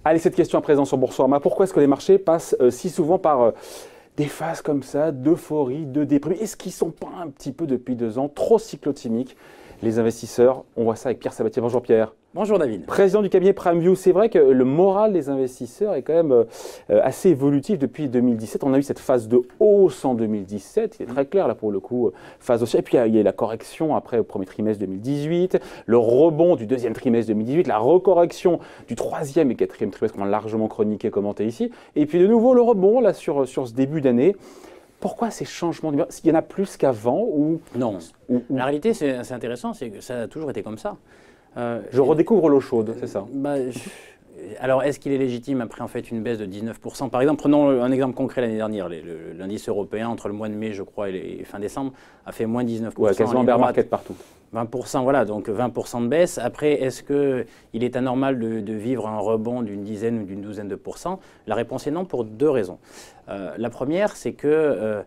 Allez, cette question à présent sur Boursorama. Pourquoi est-ce que les marchés passent si souvent par des phases comme ça, d'euphorie, de déprime? Est-ce qu'ils ne sont pas un petit peu, depuis 2 ans, trop cyclotimiques, les investisseurs? On voit ça avec Pierre Sabatier. Bonjour Pierre. Bonjour David. Président du cabinet PrimeView, c'est vrai que le moral des investisseurs est quand même assez évolutif depuis 2017. On a eu cette phase de hausse en 2017, qui est très claire là pour le coup, phase haussière. Et puis il y a la correction après au premier trimestre 2018, le rebond du deuxième trimestre 2018, la recorrection du troisième et quatrième trimestre qu'on a largement chroniqué et commenté ici. Et puis de nouveau le rebond là sur ce début d'année. Pourquoi ces changements d'humeur? Il y en a plus qu'avant ou... Non. La réalité, c'est intéressant, c'est que ça a toujours été comme ça. Je redécouvre l'eau chaude, c'est ça. Alors, est-ce qu'il est légitime après en fait une baisse de 19%? Par exemple, prenons un exemple concret l'année dernière. L'indice européen, entre le mois de mai, je crois, et fin décembre, a fait moins 19%. Ouais, quasiment bear market partout. 20%, voilà, donc 20% de baisse. Après, est-ce qu'il est anormal de vivre un rebond d'une dizaine ou d'une douzaine de pourcents? La réponse est non, pour 2 raisons. La première, c'est que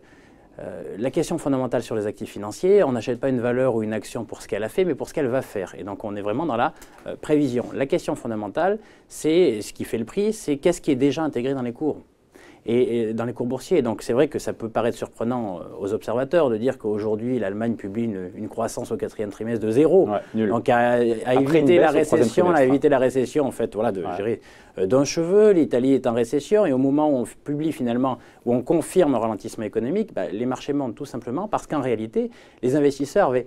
la question fondamentale sur les actifs financiers, on n'achète pas une valeur ou une action pour ce qu'elle a fait, mais pour ce qu'elle va faire. Et donc, on est vraiment dans la prévision. La question fondamentale, c'est ce qui fait le prix, c'est qu'est-ce qui est déjà intégré dans les cours et dans les cours boursiers. Donc, c'est vrai que ça peut paraître surprenant aux observateurs de dire qu'aujourd'hui, l'Allemagne publie une croissance au 4e trimestre de 0. Ouais, nul. Donc, à éviter la récession, en fait, voilà, d'un cheveu. L'Italie est en récession et au moment où on publie finalement, où on confirme un ralentissement économique, les marchés montent tout simplement parce qu'en réalité, les investisseurs avaient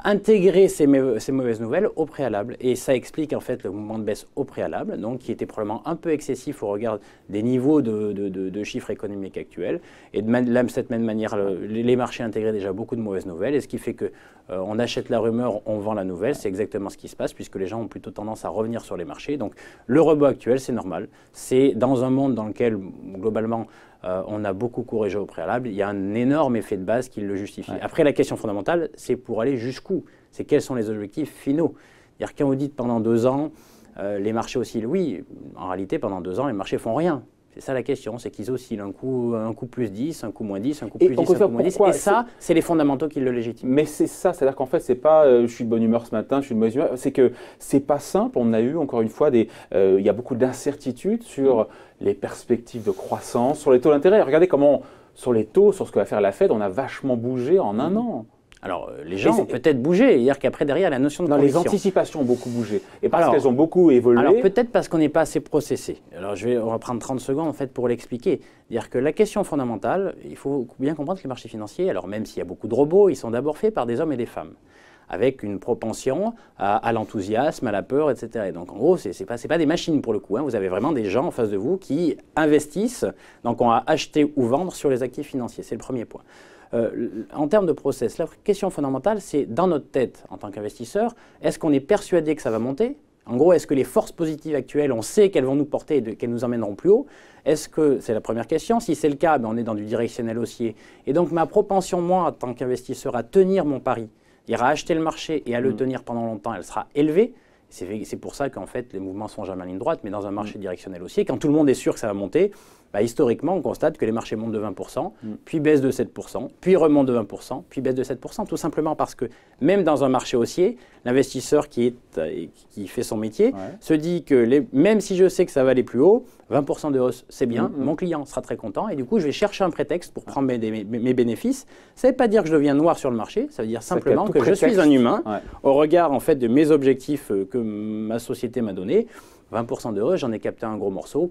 intégré ces mauvaises nouvelles au préalable. Et ça explique en fait le mouvement de baisse au préalable, donc qui était probablement un peu excessif au regard des niveaux de chiffres économiques actuels. Et de cette même manière, les marchés intégraient déjà beaucoup de mauvaises nouvelles. Et ce qui fait que on achète la rumeur, on vend la nouvelle. C'est exactement ce qui se passe puisque les gens ont plutôt tendance à revenir sur les marchés. Donc le rebond actuel, c'est normal. C'est dans un monde dans lequel globalement on a beaucoup corrigé au préalable. Il y a un énorme effet de base qui le justifie. Ouais. Après, la question fondamentale, c'est pour aller jusqu'où? C'est quels sont les objectifs finaux? C'est-à-dire, quand vous dites pendant 2 ans, les marchés oscillent, oui, en réalité, pendant 2 ans, les marchés font rien. C'est ça la question, c'est qu'ils oscillent un coup plus 10, un coup moins 10, un coup plus 10, un coup moins 10. Et ça, c'est les fondamentaux qui le légitiment. Mais c'est ça, c'est-à-dire qu'en fait, c'est pas je suis de bonne humeur ce matin, je suis de mauvaise humeur. C'est que c'est pas simple. On a eu, encore une fois, il y a beaucoup d'incertitudes sur les perspectives de croissance, sur les taux d'intérêt. Regardez comment, sur les taux, sur ce que va faire la Fed, on a vachement bougé en 1 an. Alors, les gens ont peut-être bougé, c'est-à-dire qu'après, derrière, la notion de conviction. Les anticipations ont beaucoup bougé, et parce qu'elles ont beaucoup évolué. Alors, peut-être parce qu'on n'est pas assez processé. Alors, on va prendre 30 secondes, en fait, pour l'expliquer. C'est-à-dire que la question fondamentale, il faut bien comprendre que les marchés financiers, alors même s'il y a beaucoup de robots, ils sont d'abord faits par des hommes et des femmes, avec une propension à l'enthousiasme, à la peur, etc. Et donc, en gros, ce n'est pas des machines pour le coup. Hein. Vous avez vraiment des gens en face de vous qui investissent, donc on va acheter ou vendre sur les actifs financiers. C'est le premier point. En termes de process, la question fondamentale, c'est dans notre tête, en tant qu'investisseur, est-ce qu'on est persuadé que ça va monter? En gros, est-ce que les forces positives actuelles, on sait qu'elles vont nous porter et qu'elles nous emmèneront plus haut? Est-ce que, c'est la première question, si c'est le cas, on est dans du directionnel haussier. Et donc, ma propension, moi, en tant qu'investisseur, à tenir mon pari, à acheter le marché et à le tenir pendant longtemps, elle sera élevée. C'est pour ça qu'en fait, les mouvements sont jamais en ligne droite, mais dans un marché directionnel haussier, quand tout le monde est sûr que ça va monter, historiquement, on constate que les marchés montent de 20%, puis baissent de 7%, puis remontent de 20%, puis baissent de 7%, tout simplement parce que même dans un marché haussier, l'investisseur qui fait son métier se dit que même si je sais que ça va aller plus haut, 20% de hausse, c'est bien, mon client sera très content, et du coup, je vais chercher un prétexte pour prendre mes bénéfices. Ça ne veut pas dire que je deviens noir sur le marché, ça veut dire simplement que je suis un humain, au regard en fait, de mes objectifs que ma société m'a donnés. 20% de hausse, j'en ai capté un gros morceau,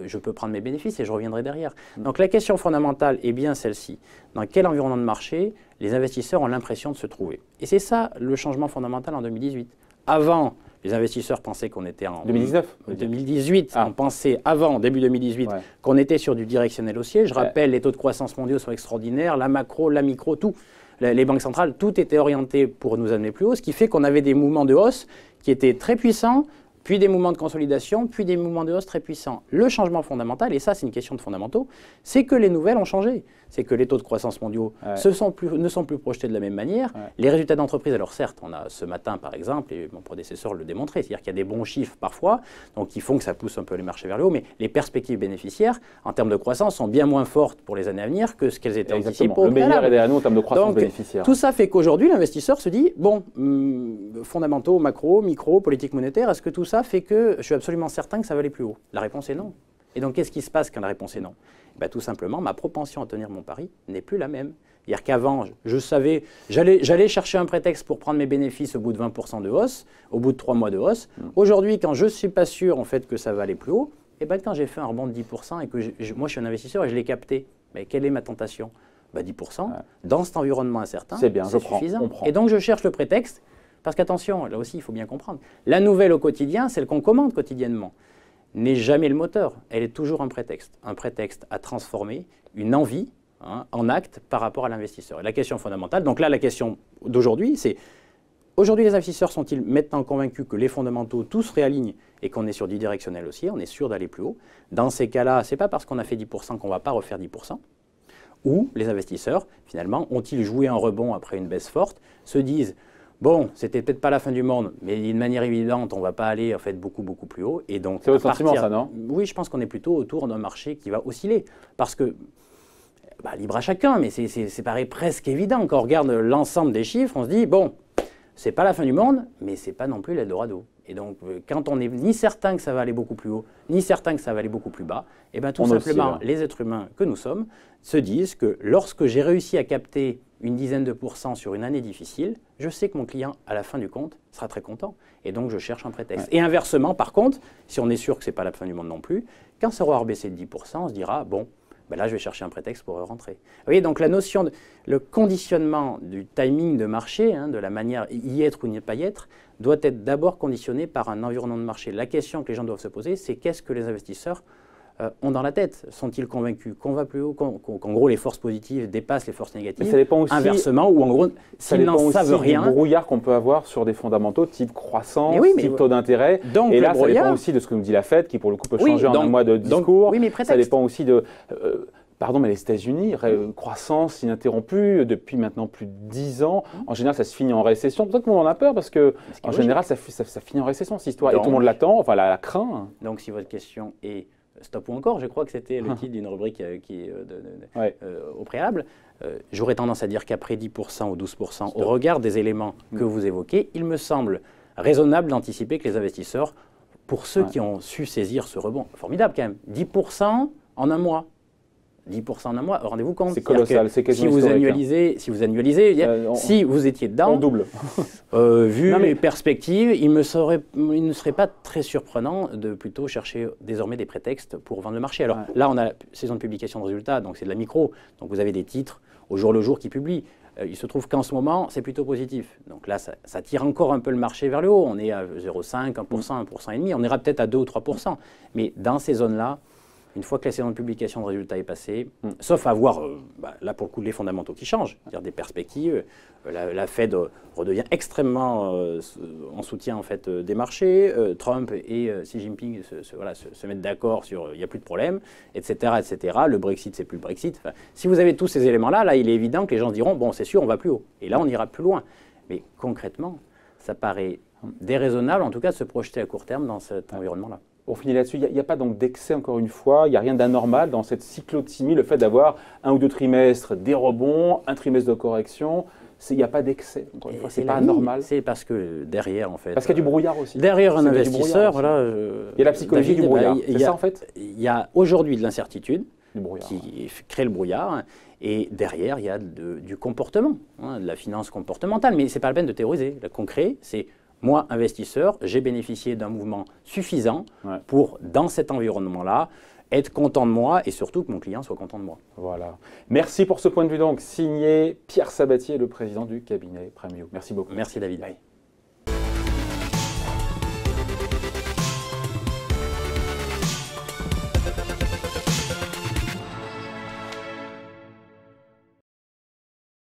je peux prendre mes bénéfices et je reviendrai derrière. Donc la question fondamentale est bien celle-ci. Dans quel environnement de marché les investisseurs ont l'impression de se trouver? Et c'est ça le changement fondamental en 2018. Avant, les investisseurs pensaient qu'on était en 2018, on pensait avant, début 2018, qu'on était sur du directionnel haussier. Je rappelle, les taux de croissance mondiaux sont extraordinaires, la macro, la micro, tout. Les banques centrales, tout était orienté pour nous amener plus haut, ce qui fait qu'on avait des mouvements de hausse qui étaient très puissants, puis des mouvements de consolidation, puis des mouvements de hausse très puissants. Le changement fondamental, et ça c'est une question de fondamentaux, c'est que les nouvelles ont changé. c'est que les taux de croissance mondiaux ne sont plus projetés de la même manière. Ouais. Les résultats d'entreprise, alors certes, on a ce matin par exemple, et mon prédécesseur le démontrait, c'est-à-dire qu'il y a des bons chiffres parfois, donc qui font que ça pousse un peu les marchés vers le haut, mais les perspectives bénéficiaires en termes de croissance sont bien moins fortes pour les années à venir que ce qu'elles étaient anticipées au préalable. Le meilleur est derrière nous en termes de croissance donc, bénéficiaire. Tout ça fait qu'aujourd'hui, l'investisseur se dit, bon, fondamentaux, macro, micro, politique monétaire, est-ce que tout ça fait que je suis absolument certain que ça va aller plus haut? La réponse est non. Et donc, qu'est-ce qui se passe quand la réponse est non? Ben, tout simplement, ma propension à tenir mon pari n'est plus la même. C'est-à-dire qu'avant, je savais, j'allais chercher un prétexte pour prendre mes bénéfices au bout de 20% de hausse, au bout de 3 mois de hausse. Aujourd'hui, quand je ne suis pas sûr en fait, que ça va aller plus haut, et ben, quand j'ai fait un rebond de 10% et que moi je suis un investisseur et je l'ai capté, ben, quelle est ma tentation? Ben, 10%, dans cet environnement incertain, c'est suffisant. Et donc, je cherche le prétexte, parce qu'attention, là aussi, il faut bien comprendre, la nouvelle au quotidien, celle qu'on commande quotidiennement, n'est jamais le moteur, elle est toujours un prétexte à transformer une envie en acte par rapport à l'investisseur. Et la question fondamentale, donc là la question d'aujourd'hui, c'est aujourd'hui les investisseurs sont-ils maintenant convaincus que les fondamentaux tous réalignent et qu'on est sur du directionnel aussi, on est sûr d'aller plus haut. Dans ces cas-là, ce n'est pas parce qu'on a fait 10% qu'on ne va pas refaire 10%. Ou les investisseurs, finalement, ont-ils joué un rebond après une baisse forte, se disent bon, c'était peut-être pas la fin du monde, mais d'une manière évidente, on ne va pas aller en fait beaucoup plus haut. Et donc, c'est votre sentiment, ça, non? Oui, je pense qu'on est plutôt autour d'un marché qui va osciller. Parce que, libre à chacun, mais c'est paraît presque évident. Quand on regarde l'ensemble des chiffres, on se dit, bon, c'est pas la fin du monde, mais c'est pas non plus l'Eldorado. Et donc, quand on n'est ni certain que ça va aller beaucoup plus haut, ni certain que ça va aller beaucoup plus bas, et bien tout simplement, les êtres humains que nous sommes se disent que lorsque j'ai réussi à capter une dizaine de pourcents sur une année difficile, je sais que mon client, à la fin du compte, sera très content. Et donc, je cherche un prétexte. Et inversement, par contre, si on est sûr que ce n'est pas la fin du monde non plus, quand ça aura rebaissé de 10%, on se dira, bon, là, je vais chercher un prétexte pour rentrer. Vous voyez, donc la notion, le conditionnement du timing de marché, de la manière y être ou n'y pas y être, doit être d'abord conditionné par un environnement de marché. La question que les gens doivent se poser, c'est qu'est-ce que les investisseurs ont dans la tête? Sont-ils convaincus qu'on va plus haut, qu'en gros les forces positives dépassent les forces négatives? Mais ça dépend aussi, inversement, ou en gros, s'ils n'en savent rien. Du brouillard qu'on peut avoir sur des fondamentaux type croissance, type taux d'intérêt. Et là, ça dépend aussi de ce que nous dit la Fed, qui pour le coup peut changer en un mois de discours. Ça dépend aussi de... Pardon, mais les États-Unis, croissance ininterrompue depuis maintenant plus de 10 ans. En général, ça se finit en récession. C'est pour ça que tout le monde en a peur, parce qu'en général, ça finit en récession, cette histoire. Et tout le monde l'attend, enfin la craint. Donc, si votre question est stop ou encore, je crois que c'était le titre d'une rubrique au préalable, j'aurais tendance à dire qu'après 10% ou 12%, au regard des éléments que vous évoquez, il me semble raisonnable d'anticiper que les investisseurs, pour ceux qui ont su saisir ce rebond, formidable quand même, 10% en un mois. 10% en un mois, rendez-vous compte. C'est colossal, c'est quasiment historique. Si vous étiez dedans, on double. Vu les perspectives, il ne serait pas très surprenant de plutôt chercher désormais des prétextes pour vendre le marché. Alors là, on a la saison de publication de résultats, donc c'est de la micro. Donc vous avez des titres au jour le jour qui publient. Il se trouve qu'en ce moment, c'est plutôt positif. Donc là, ça tire encore un peu le marché vers le haut. On est à 0,5, 1%, 1,5%. On ira peut-être à 2 ou 3%. Mais dans ces zones-là, une fois que la saison de publication de résultats est passée, sauf à voir, là pour le coup, les fondamentaux qui changent, c'est-à-dire des perspectives, la Fed redevient extrêmement en soutien en fait, des marchés, Trump et Xi Jinping se mettent d'accord sur il n'y a plus de problème, etc., etc. Le Brexit, c'est plus le Brexit. Enfin, si vous avez tous ces éléments-là, là, il est évident que les gens se diront, bon, c'est sûr, on va plus haut. Et là, on ira plus loin. Mais concrètement, ça paraît déraisonnable, en tout cas, de se projeter à court terme dans cet environnement-là. On finit là-dessus, il n'y a pas donc d'excès encore une fois, il n'y a rien d'anormal dans cette cyclothymie, le fait d'avoir un ou deux trimestres des rebonds, un trimestre de correction, il n'y a pas d'excès, encore une fois, c'est pas anormal. C'est parce que derrière, en fait... Parce qu'il y a du brouillard aussi. Derrière un investisseur, voilà... il y a la psychologie du brouillard, c'est ça en fait? Il y a aujourd'hui de l'incertitude qui crée le brouillard, et derrière, il y a du comportement, de la finance comportementale, mais ce n'est pas la peine de théoriser. Le concret, c'est... Moi, investisseur, j'ai bénéficié d'un mouvement suffisant pour, dans cet environnement-là, être content de moi et surtout que mon client soit content de moi. Voilà. Merci pour ce point de vue donc. Signé Pierre Sabatier, le président du cabinet Premium. Merci beaucoup. Merci David. Bye.